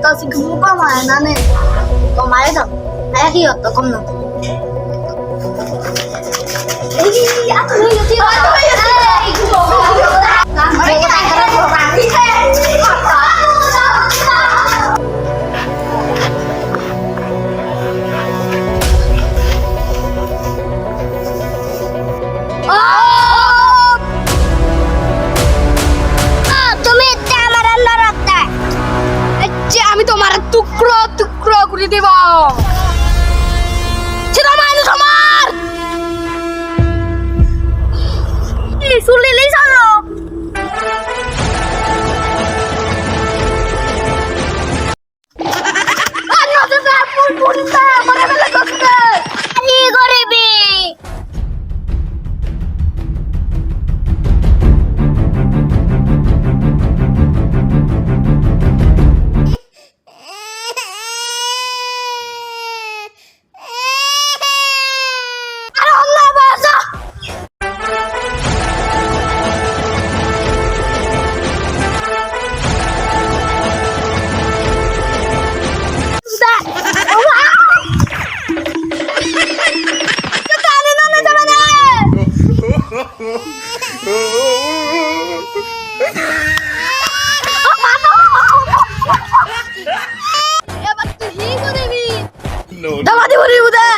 tao xin không có mà nó nên có máy đâu máy khi ở tao không được আমি তোমার টুকরো টুকরো করে দেব সেটা মানুষ আমার শুনলেই চলো Damati beri udah.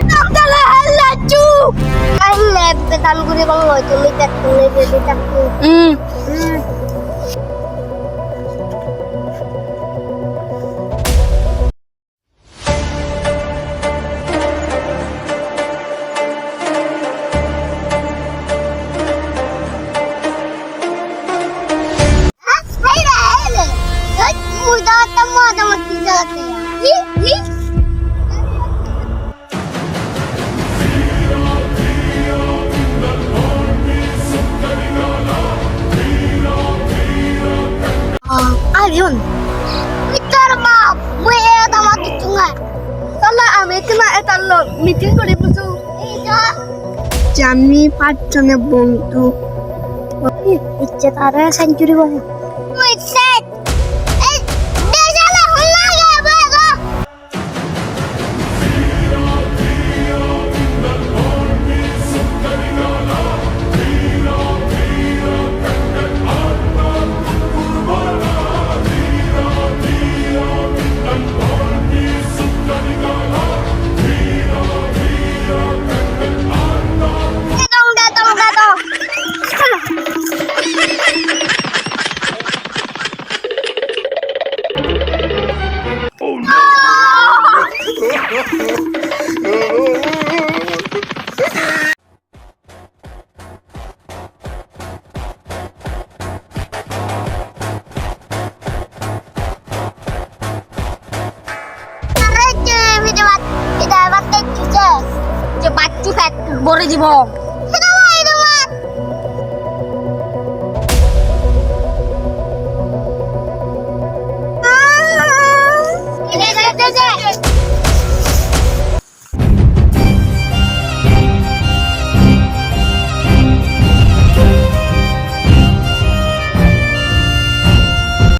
Namdala halacu. Kan lepetan gue bang lo cumi tak tak. Ayun, bicara mah, gue ada mati sungai. Salah ame kena etallo meeting করে বুঝো। জানি পাঁচজনের বন্ধু। ইচ্ছে তারা সেঞ্চুরি বলে। তুই সেট bore জীবন